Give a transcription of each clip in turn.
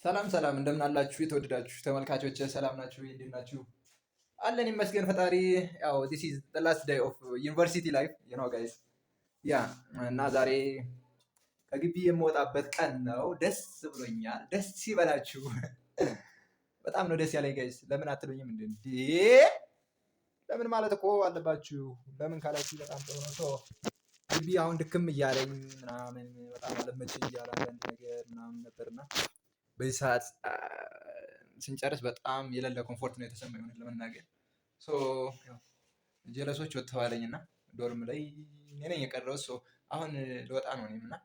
ሰላም ሰላም እንደምን አላችሁ የተወደዳችሁ ተመልካቾች ሰላም ናችሁ? እንዴት ናችሁ? አለን ይመስገን ፈጣሪ። ያው this is the last day of university life you know guys ያ እና ዛሬ ከግቢ የምወጣበት ቀን ነው። ደስ ብሎኛል። ደስ ይበላችሁ። በጣም ነው ደስ ያለኝ ጋይስ። ለምን አትሉኝም እንዴ? ለምን ማለት እኮ አለባችሁ። ለምን ካላችሁ በጣም ጥሩ ነው። ግቢ አሁን ድክም እያለኝ ምናምን በጣም አለመችኝ እያለ አንዳንድ ነገር ምናምን ነበርና በዚህ ሰዓት ስንጨርስ በጣም የሌለ ኮምፎርት ነው የተሰማኝ ሆነ ለመናገር። ጀለሶች ወጥተዋለኝ እና ዶርም ላይ እኔ ነኝ የቀረሁት። አሁን ልወጣ ነው እኔም እና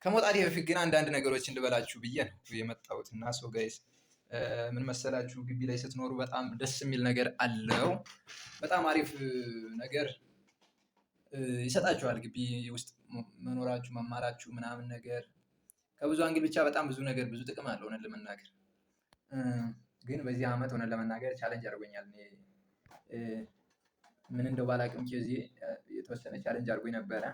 ከመውጣቴ በፊት ግን አንዳንድ ነገሮችን ልበላችሁ ብዬ ነው የመጣሁት እና ጋይስ ምን መሰላችሁ፣ ግቢ ላይ ስትኖሩ በጣም ደስ የሚል ነገር አለው። በጣም አሪፍ ነገር ይሰጣችኋል ግቢ ውስጥ መኖራችሁ መማራችሁ ምናምን ነገር ከብዙ አንግል ብቻ በጣም ብዙ ነገር ብዙ ጥቅም አለው። ሆነን ለመናገር ግን በዚህ አመት ሆነን ለመናገር ቻሌንጅ አድርጎኛል። ምን እንደው ባላቅም ጊዜ የተወሰነ ቻሌንጅ አድርጎኝ ነበረ።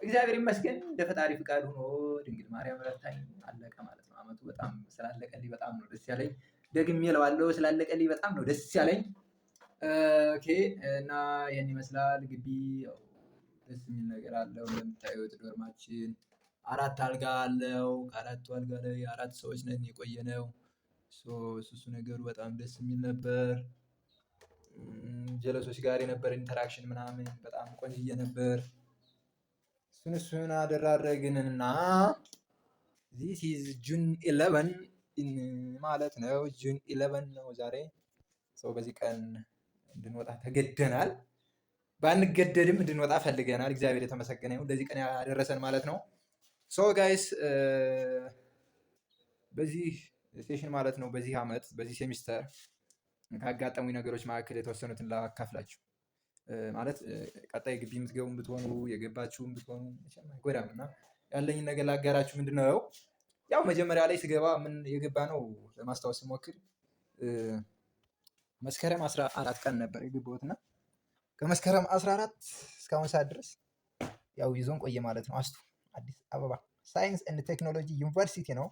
እግዚአብሔር ይመስገን እንደ ፈጣሪ ፍቃድ ሆኖ ድንግል ማርያም ረድታኝ አለቀ ማለት ነው። አመቱ በጣም ስላለቀልኝ በጣም ነው ደስ ያለኝ። ደግሜ እለዋለሁ ስላለቀልኝ በጣም ነው ደስ ያለኝ። ኦኬ እና ይህን ይመስላል ግቢ። ደስ የሚል ነገር አለው። እንደምታዩት ዶርማችን 4 አልጋ አለው። ከ4ቱ አልጋ ላይ 4 ሰዎች ነን የቆየነው። እሱ ነገሩ በጣም ደስ የሚል ነበር። ጀለሶች ጋር የነበር ኢንተራክሽን ምናምን በጣም ቆንጅዬ ነበር። እሱን አደራረግንና ዚስ ኢዝ ጁን 11 ማለት ነው። ጁን 11 ነው ዛሬ። በዚህ ቀን እንድንወጣ ተገደናል። ባንገደድም እንድንወጣ ፈልገናል። እግዚአብሔር የተመሰገነ ይሁን ለዚህ ቀን ያደረሰን ማለት ነው። ጋይስ በዚህ ሴሽን ማለት ነው በዚህ አመት በዚህ ሴሚስተር ካጋጠሙኝ ነገሮች መካከል የተወሰኑትን ላካፍላችሁ። ማለት ቀጣይ ግቢ የምትገቡም ብትሆኑ የገባችሁም ብትሆኑ አይጎዳም እና ያለኝን ነገር ላጋራችሁ። ምንድነው ያው መጀመሪያ ላይ ስገባ ምን የገባ ነው ለማስታወስ ስሞክር መስከረም 14 ቀን ነበር የገባሁት እና ከመስከረም 14 እስካሁን ሰዓት ድረስ ያው ይዞን ቆየ ማለት ነው። አስቱ አዲስ አበባ ሳይንስ ኤንድ ቴክኖሎጂ ዩኒቨርሲቲ ነው።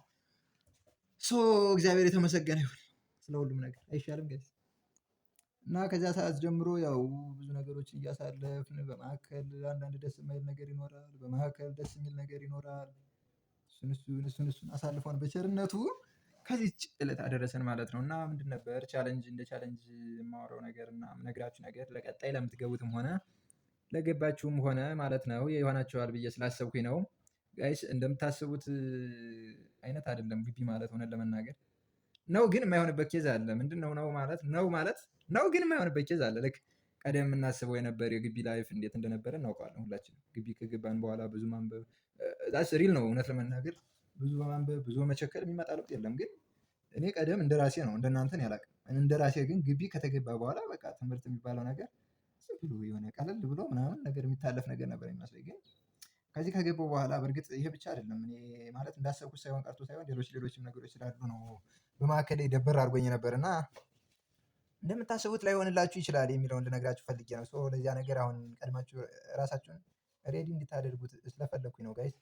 እግዚአብሔር የተመሰገነ ይሁን ስለ ሁሉም ነገር አይሻልም ጋይስ? እና ከዚያ ሰዓት ጀምሮ ያው ብዙ ነገሮችን እያሳለፍን በመካከል አንዳንድ ደስ የማይል ነገር ይኖራል፣ በመካከል ደስ የሚል ነገር ይኖራል። እሱን አሳልፈን በቸርነቱ ከዚች ዕለት አደረሰን ማለት ነው። እና ምንድን ነበር እንደ ቻሌንጅ የማወራው ነገር እና የምነግራችሁ ነገር ለቀጣይ ለምትገቡትም ሆነ ለገባችሁም ሆነ ማለት ነው የሆናችኋል ብዬ ስላሰብኩኝ ነው ጋይስ። እንደምታስቡት አይነት አይደለም ግቢ ማለት ሆነን ለመናገር ነው። ግን የማይሆንበት ኬዝ አለ። ምንድነው ነው ግን የማይሆንበት ኬዝ አለ። ልክ ቀደም የምናስበው የነበር የግቢ ላይፍ እንዴት እንደነበረ እናውቀዋለን ሁላችንም። ግቢ ከገባን በኋላ ብዙ ማንበብ ሪል ነው። እውነት ለመናገር ብዙ በማንበብ ብዙ በመቸከል የሚመጣ ለውጥ የለም። ግን እኔ ቀደም እንደራሴ ነው እንደናንተን ያላቅም እንደራሴ ግን ግቢ ከተገባ በኋላ በቃ ትምህርት የሚባለው ነገር ብሎ የሆነ ቀለል ብሎ ምናምን ነገር የሚታለፍ ነገር ነበር የሚመስለኝ። ግን ከዚህ ከገባው በኋላ በእርግጥ ይሄ ብቻ አይደለም። እኔ ማለት እንዳሰብኩት ሳይሆን ቀርቶ ሳይሆን ሌሎችም ነገሮች ስላሉ ነው በመካከል ላይ ደበር አድርጎኝ ነበር እና እንደምታስቡት ላይሆንላችሁ ይችላል የሚለውን ልነግራችሁ ፈልጌ ነው። ለዚያ ነገር አሁን ቀድማችሁ ራሳችሁን ሬዲ እንድታደርጉት ስለፈለኩኝ ነው ጋይስ።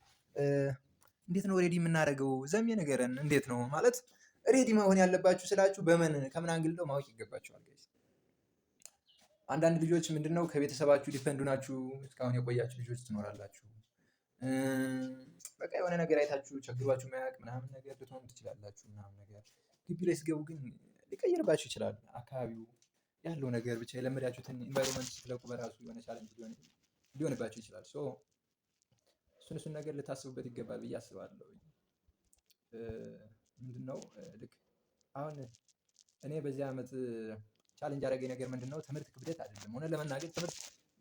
እንዴት ነው ሬዲ የምናደርገው? ዘሜ ነገርን እንዴት ነው ማለት ሬዲ መሆን ያለባችሁ ስላችሁ ከምን አንግል ነው ማወቅ ይገባችኋል ጋይስ። አንዳንድ ልጆች ምንድነው ከቤተሰባችሁ ዲፔንድ ናችሁ እስካሁን የቆያችሁ ልጆች ትኖራላችሁ። በቃ የሆነ ነገር አይታችሁ ቸግሯችሁ ማያውቅ ምናምን ነገር ልትሆኑ ትችላላችሁ ምናምን ነገር። ግቢ ላይ ስገቡ ግን ሊቀይርባችሁ ይችላል አካባቢው ያለው ነገር ብቻ የለመዳችሁትን ኢንቫይሮንመንት ስትለቁ በራሱ የሆነ ቻሌንጅ ሊሆንባችሁ ይችላል። እሱን ነገር ልታስቡበት ይገባል ብዬ አስባለሁ። ምንድነው ልክ አሁን እኔ በዚህ አመት ቻሌንጅ ያደረገኝ ነገር ምንድነው ትምህርት ክብደት አይደለም። ሆነ ለመናገር ትምህርት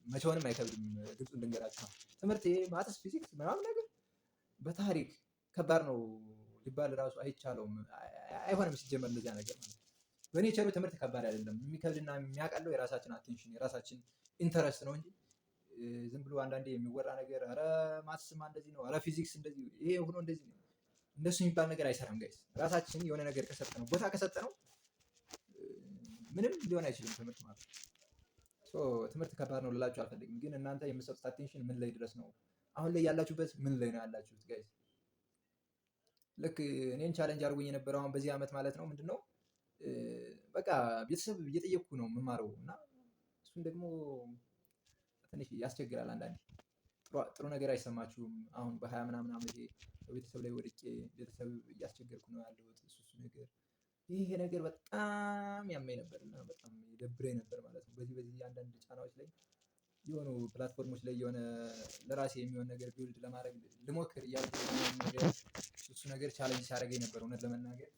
መቼውንም አይከብድም። ግልጹን ልንገራችሁ ነው። ትምህርት ማትስ ፊዚክስ ምናምን ነገር በታሪክ ከባድ ነው ሊባል ራሱ አይቻለውም። አይሆንም ሲጀመር እንደዚያ ነገር ማለት ነው። በኔቸሩ ትምህርት ከባድ አይደለም። የሚከብድና የሚያቀለው የራሳችን አቴንሽን የራሳችን ኢንተረስት ነው እንጂ ዝም ብሎ አንዳንዴ የሚወራ ነገር ኧረ ማትስማ እንደዚህ ነው፣ ኧረ ፊዚክስ እንደዚህ ይሄ ሆኖ እንደዚህ ነው እንደሱ የሚባል ነገር አይሰራም ጋይስ። ራሳችን የሆነ ነገር ከሰጠነው ቦታ ከሰጠነው ምንም ሊሆን አይችልም ትምህርት ማለት ነው። ትምህርት ከባድ ነው ልላችሁ አልፈልግም። ግን እናንተ የምትሰጡት አቴንሽን ምን ላይ ድረስ ነው? አሁን ላይ ያላችሁበት ምን ላይ ነው ያላችሁት ጋይስ? ልክ እኔን ቻሌንጅ አድርጎኝ የነበረው አሁን በዚህ ዓመት ማለት ነው ምንድነው በቃ ቤተሰብ እየጠየቅኩ ነው የምማረው እና እሱን ደግሞ ትንሽ ያስቸግራል አንዳንዴ። ጥሩ ነገር አይሰማችሁም? አሁን በ20 ምናምን ዓመቴ በቤተሰብ ላይ ወድቄ ቤተሰብ እያስቸገርኩ ነው ያለሁት። እሱ ነገር ይሄ ነገር በጣም ያመኝ ነበር እና በጣም ይደብረኝ ነበር ማለት ነው። በዚህ አንዳንድ ጫናዎች ላይ የሆኑ ፕላትፎርሞች ላይ የሆነ ለራሴ የሚሆን ነገር ቢውልድ ለማድረግ ልሞክር እያልኩ ነገር እሱ ነገር ቻሌንጅ ሲያደርገኝ ነበር እውነት ለመናገር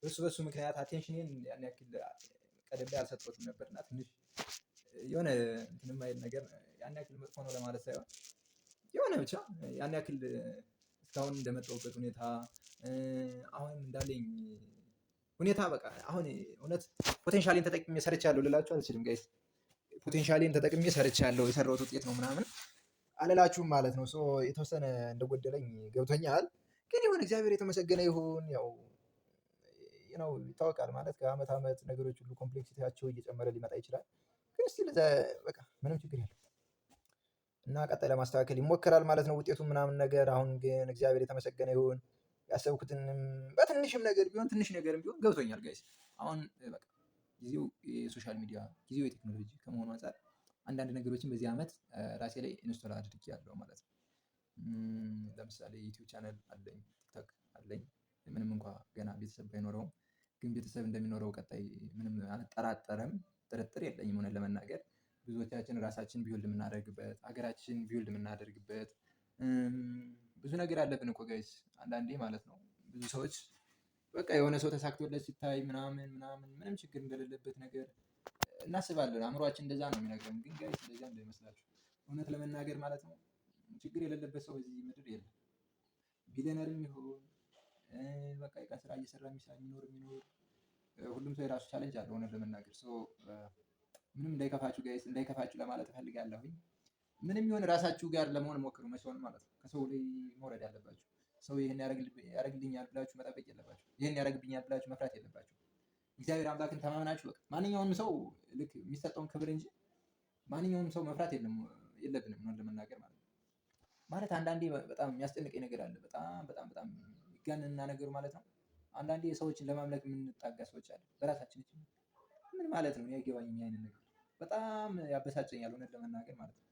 በሱ ምክንያት አቴንሽኔን ያን ያክል ቀደም ላይ አልሰጠሁትም ነበር እና ትንሽ የሆነ እንትን የማይል ነገር ያን ያክል መጥፎ ነው ለማለት ሳይሆን የሆነ ብቻ ያን ያክል እስካሁን እንደመጣሁበት ሁኔታ አሁንም እንዳለኝ ሁኔታ በቃ አሁን እውነት ፖቴንሻሌን ተጠቅሜ ሰርቻለሁ ልላችሁ አልችልም ጋይስ። ፖቴንሻሌን ተጠቅሜ ሰርቻለሁ የሰራሁት ውጤት ነው ምናምን አልላችሁም ማለት ነው። ሶ የተወሰነ እንደጎደለኝ ገብቶኛል። ግን ይሁን እግዚአብሔር የተመሰገነ ይሁን። ያው ይታወቃል ማለት ከአመት አመት ነገሮች ሁሉ ኮምፕሌክሲቲያቸው እየጨመረ ሊመጣ ይችላል። ግን ስቲል በቃ ምንም ችግር የለም እና ቀጣይ ለማስተካከል ይሞከራል ማለት ነው ውጤቱን ምናምን ነገር። አሁን ግን እግዚአብሔር የተመሰገነ ይሁን። ያሰብኩትንም በትንሽም ነገር ቢሆን ትንሽ ነገርም ቢሆን ገብቶኛል ጋይስ። አሁን በቃ ጊዜው የሶሻል ሚዲያ ጊዜው የቴክኖሎጂ ከመሆኑ አንፃር አንዳንድ ነገሮችን በዚህ ዓመት ራሴ ላይ ኢንስቶል አድርጌያለሁ ማለት ነው። ለምሳሌ ዩቲዩብ ቻናል አለኝ፣ ቲክቶክ አለኝ። ምንም እንኳ ገና ቤተሰብ ባይኖረውም ግን ቤተሰብ እንደሚኖረው ቀጣይ ምንም አልጠራጠርም፣ ጥርጥር የለኝም እውነት ለመናገር ብዙዎቻችን ራሳችን ቢውልድ የምናደርግበት ሀገራችን ቢውልድ የምናደርግበት ብዙ ነገር አለብን እኮ ጋይስ አንዳንዴ ማለት ነው። ብዙ ሰዎች በቃ የሆነ ሰው ተሳክቶለት ሲታይ ምናምን ምንም ችግር እንደሌለበት ነገር እናስባለን። አእምሯችን እንደዛ ነው የሚነግረን። ግን ጋይስ እንደዛ እንዳይመስላችሁ እውነት ለመናገር ማለት ነው ችግር የሌለበት ሰው በዚህ ምድር የለም። ቢሊየነርም ይሁን በቃ የቀን ስራ እየሰራ የሚኖር ሁሉም ሰው የራሱ ቻሌንጅ አለው እውነት ለመናገር። ምንም እንዳይከፋችሁ ጋይስ፣ እንዳይከፋችሁ ለማለት እፈልጋለሁኝ። ምንም ይሁን ራሳችሁ ጋር ለመሆን ሞክሩ መቼም ማለት ነው። ከሰው ላይ መውረድ ያለባችሁ ሰው ይሄን ያደርግልኛል ብላችሁ መጠበቅ የለባችሁ። ይሄን ያደርግብኛል ብላችሁ መፍራት የለባችሁ። እግዚአብሔር አምላክን ተማምናችሁ በቃ ማንኛውንም ሰው ልክ የሚሰጠውን ክብር እንጂ ማንኛውንም ሰው መፍራት የለብንም እውነት ለመናገር ማለት ነው። ማለት አንዳንዴ በጣም የሚያስጨንቀኝ ነገር አለ። በጣም ይጋነንና ነገሩ ማለት ነው። አንዳንዴ ሰዎችን ለማምለክ የምንጣጋ ሰዎች አሉ በራሳችን ምን ማለት ነው? እኔ አይገባኝም አይነት ነገር በጣም ያበሳጨኛል እውነት ለመናገር ማለት ነው።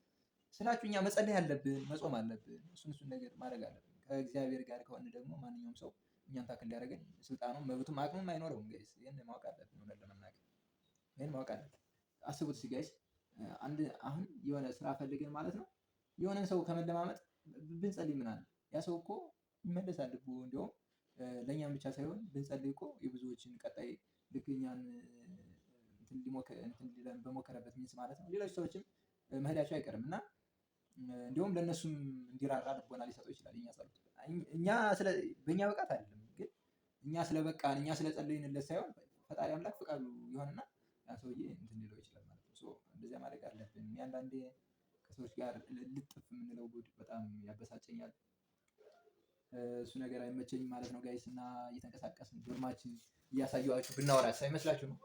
ስላችሁ እኛ መጸለይ አለብን፣ መጾም አለብን፣ እሱን ነገር ማድረግ አለብን። ከእግዚአብሔር ጋር ከሆነ ደግሞ ማንኛውም ሰው እኛን ታክል ሊያደርገን ስልጣኑም መብቱም አቅሙም አይኖረውም ጋይስ። ይሄን ማወቅ አለብን እውነት ለመናገር ይሄን ማወቅ አለብን። አስቡት እስኪ ጋይስ አሁን የሆነ ስራ ፈልገን ማለት ነው የሆነን ሰው ከመለማመጥ ብንጸልይ ምን አለ ያ ሰው እኮ ይመለሳል እኮ። እንዲያውም ለእኛም ብቻ ሳይሆን ብንጸልይ እኮ የብዙዎችን ቀጣይ ልክ እኛን በሞከረበት ሚንስ ማለት ነው ሌሎች ሰዎችም መሄዳቸው አይቀርም እና እንዲሁም ለእነሱም እንዲራራ ልቦና ሊሰጠው ይችላል። እኛ በእኛ ብቃት አይደለም ግን እኛ ስለበቃን እኛ ስለጸለይንለት ሳይሆን ፈጣሪ አምላክ ፈቃዱ ይሆንና ያ ሰውዬ እንትን ሊለው ይችላል ማለት ነው። እንደዚያ ማድረግ አለብን። አንዳንዴ ከሰዎች ጋር ልጥፍ የምንለው ጉድ በጣም ያበሳጨኛል። እሱ ነገር አይመቸኝም ማለት ነው ጋይስ። እና እየተንቀሳቀስን ዶርማችን እያሳየኋችሁ ብናወራስ አይመስላችሁም?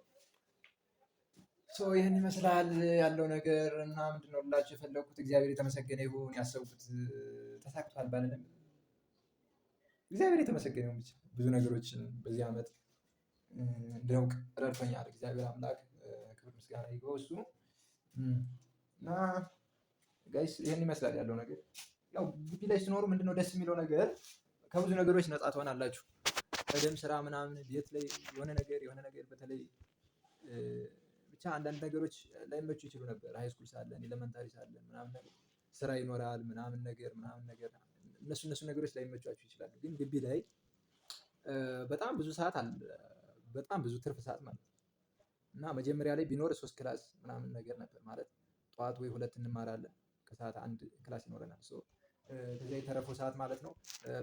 ይህን ይመስላል ያለው ነገር እና ምንድነው ልላችሁ የፈለኩት እግዚአብሔር የተመሰገነ ይሁን። ያሰብኩት ተሳክቷል ባልልም እግዚአብሔር የተመሰገነ ይሁን። ብቻ ብዙ ነገሮችን በዚህ ዓመት እንዳውቅ ረድቶኛል እግዚአብሔር አምላክ ክብር ምስጋና ይግባው እሱ እና ጋይስ ይህን ይመስላል ያለው ነገር። ያው ግቢ ላይ ሲኖሩ ምንድነው ደስ የሚለው ነገር ከብዙ ነገሮች ነፃ ትሆናላችሁ። ከደም ስራ ምናምን ቤት ላይ የሆነ ነገር በተለይ ብቻ አንዳንድ ነገሮች ላይመቹ ይችሉ ነበር። ሃይስኩል ሳለን ኤሌመንታሪ ሳለን ምናምን ነገር ስራ ይኖራል ምናምን ነገር እነሱ ነገሮች ላይመቿችሁ ይችላሉ። ግን ግቢ ላይ በጣም ብዙ ሰዓት አለ፣ በጣም ብዙ ትርፍ ሰዓት ማለት ነው። እና መጀመሪያ ላይ ቢኖር 3 ክላስ ምናምን ነገር ነበር ማለት ጠዋት ወይ 2 እንማራለን ከሰዓት 1 ክላስ ይኖረናል። ከዚያ የተረፈው ሰዓት ማለት ነው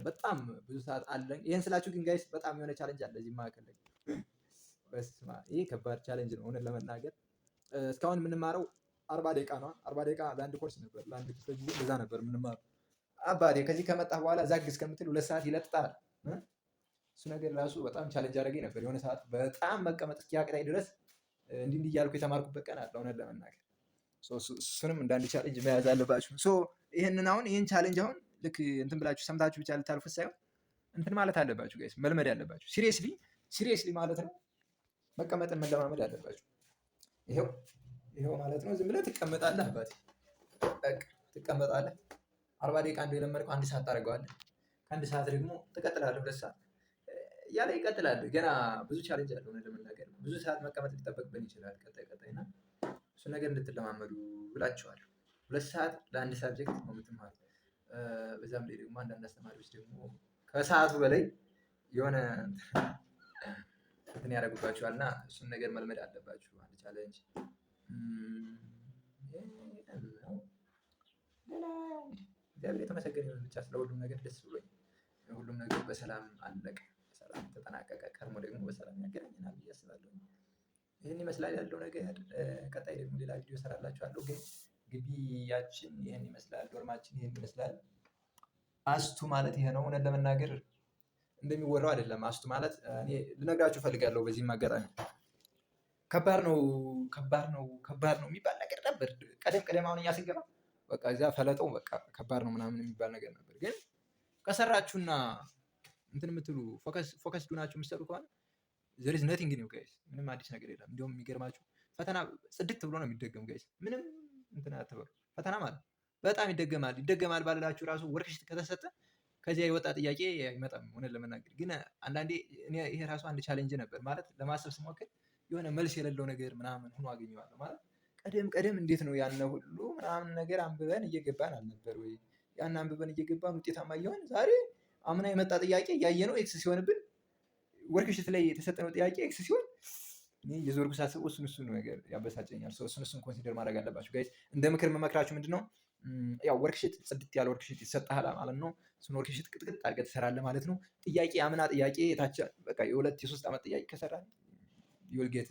በጣም ብዙ ሰዓት አለን። ይሄን ስላችሁ ግን ጋይስ በጣም የሆነ ቻሌንጅ አለ እዚህ መካከል ላይ። በስመ አብ ይሄ ከባድ ቻሌንጅ ነው እውነት ለመናገር። እስካሁን የምንማረው 40 ደቂቃ ነው። 40 ደቂቃ ለአንድ ኮርስ ነበር፣ ለአንድ ክፍለ ጊዜ እንደዛ ነበር የምንማረው። አባቴ ከዚህ ከመጣህ በኋላ ዛግ እስከምትል 2 ሰዓት ይለጥጣል። እሱ ነገር ራሱ በጣም ቻሌንጅ አደረገኝ ነበር። የሆነ ሰዓት በጣም መቀመጥ እስኪያቅተኝ ድረስ እንዲህ እያልኩ የተማርኩበት ቀን አለ እውነት ለመናገር። እሱንም እንደ አንድ ቻሌንጅ መያዝ አለባችሁ። ይህን ቻሌንጅ አሁን ልክ እንትን ብላችሁ ሰምታችሁ ብቻ ልታልፉት ሳይሆን እንትን ማለት አለባችሁ ጋይስ፣ መልመድ አለባችሁ። ሲሪየስሊ ማለት ነው። መቀመጥን መለማመድ አለባችሁ። ይሄው ማለት ነው። ዝም ብለህ ትቀመጣለህ አባቴ፣ በቃ ትቀመጣለህ። 40 ደቂቃ እንደው የለመድከው 1 ሰዓት ታደርገዋለህ። ከአንድ ሰዓት ደግሞ ትቀጥላለህ፣ 2 ሰዓት እያለ ይቀጥላል። ገና ብዙ ቻሌንጅ አለው። እውነት ለመናገር ብዙ ሰዓት መቀመጥ ሊጠበቅብን ይችላል ቀጣይ እና እሱን ነገር እንድትለማመዱ ብላችኋለሁ። 2 ሰዓት ለአንድ ሳብጀክት ነው የምትማሩት። በዛም ላይ ደግሞ አንዳንድ አስተማሪዎች ደግሞ ከሰዓቱ በላይ የሆነ እንትን ያደርጉባችኋል እና እሱን ነገር መልመድ አለባችሁ። አንድ ቻሌንጅ እግዚአብሔር የተመሰገነ ይሁን። ብቻ ስለ ሁሉም ነገር ደስ ብሎኝ ሁሉም ነገር በሰላም አለቀ፣ በሰላም ተጠናቀቀ። ከርሞ ደግሞ በሰላም ያገናኘናል ብዬ አስባለሁ። ይህን ይመስላል ያለው ነገር። ቀጣይ ደግሞ ሌላ ቪዲዮ እሰራላችኋለሁ። ግን ግቢያችን ይህን ይመስላል፣ ዶርማችን ይህን ይመስላል። አስቱ ማለት ይሄ ነው። እውነት ለመናገር እንደሚወራው አይደለም። አስቱ ማለት እኔ ልነግራችሁ እፈልጋለሁ። በዚህም አጋጣሚ ከባድ ነው የሚባል ነገር ነበር ቀደም። አሁን እኛ ስንገባ በቃ እዚያ ፈለጠው በቃ ከባድ ነው ምናምን የሚባል ነገር ነበር። ግን ከሰራችሁና እንትን የምትሉ ፎከስ ዱናችሁ የምትሰሩ ከሆነ ዘር ኢዝ ነቲንግ ኒው ጋይስ። ምንም አዲስ ነገር የለም። እንዲሁም የሚገርማችሁ ፈተና ጽድት ብሎ ነው የሚደገም ጋይስ። ምንም እንትን አትበሉ። ፈተና ማለት በጣም ይደገማል ባልላችሁ ራሱ ወርክሽት ከተሰጠ ከዚያ የወጣ ጥያቄ አይመጣም። እውነት ለመናገር ግን አንዳንዴ ይሄ ራሱ አንድ ቻሌንጅ ነበር ማለት ለማሰብ ስሞክር የሆነ መልስ የሌለው ነገር ምናምን ሆኖ አገኘዋለሁ። ማለት ቀደም እንዴት ነው ያን ሁሉ ምናምን ነገር አንብበን እየገባን አልነበር ወይ? ያን አንብበን እየገባን ውጤታማ እየሆን ዛሬ አምና የመጣ ጥያቄ እያየነው ኤክስ ሲሆንብን ወርክሽት ላይ የተሰጠነው ጥያቄ ኤክስ ሲሆን እኔ የዞርኩ ሳስበው እሱን ነገር ያበሳጨኛል። እሱን ኮንሲደር ማድረግ አለባችሁ ጋይስ። እንደ ምክር መመክራችሁ ምንድነው ያው ወርክሽት ጽድት ያለ ወርክሽት ይሰጥሃል ማለት ነው። እሱን ወርክሽት ቅጥቅጥ አድርገህ ትሰራለህ ማለት ነው። ጥያቄ አምና ጥያቄ የታች በቃ የ2 የ3 ዓመት ጥያቄ ከሰራህ you'll get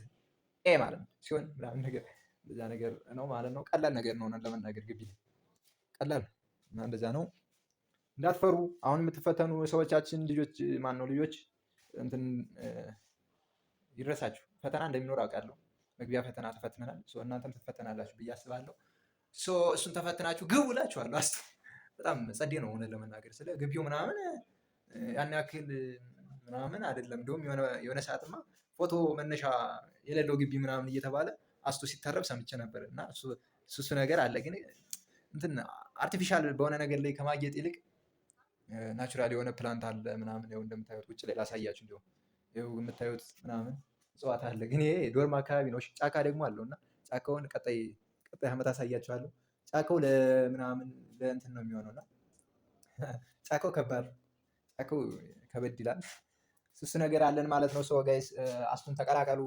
ኤ ማለት ነው ሲሆን ምናምን ነገር በዛ ነገር ነው ማለት ነው። ቀላል ነገር ነው ለመናገር ግቢ ቀላል እና እንደዛ ነው። እንዳትፈሩ። አሁን የምትፈተኑ ሰዎቻችን ልጆች እንትን ይድረሳችሁ። ፈተና እንደሚኖር አውቃለሁ። መግቢያ ፈተና ተፈትነናል። እናንተም ትፈተናላችሁ ብዬ አስባለሁ። እሱን ተፈትናችሁ ግቡ እላችኋለሁ። በጣም ጸዴ ነው እውነት ለመናገር። ስለ ግቢው ምናምን ያን ያክል ምናምን አይደለም። እንደውም የሆነ ሰዓትማ ፎቶ መነሻ የሌለው ግቢ ምናምን እየተባለ አስቱ ሲተረብ ሰምቼ ነበር እና እሱ ነገር አለ። ግን እንትን አርቲፊሻል በሆነ ነገር ላይ ከማጌጥ ይልቅ ናቹራል የሆነ ፕላንት አለ ምናምን። ያው እንደምታዩት ውጭ ላይ ላሳያችሁ። እንዲሁም ይኸው የምታዩት ምናምን እጽዋት አለ። ግን ይሄ ዶርም አካባቢ ነው። ጫካ ደግሞ አለው እና ጫካውን ቀጣይ ዓመት አሳያችኋለሁ። ጫካው ለምናምን ለእንትን ነው የሚሆነው እና ጫካው ከበድ ይላል። እሱ ነገር አለን ማለት ነው። ሰው ጋይስ አስቱን ተቀላቀሉ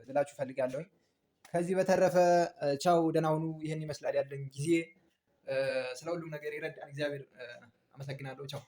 ልላችሁ ፈልጋለሁኝ። ከዚህ በተረፈ ቻው፣ ደህና ሁኑ። ይህን ይመስላል ያለኝ ጊዜ። ስለ ሁሉም ነገር ይረዳን እግዚአብሔር። አመሰግናለሁ። ቻው።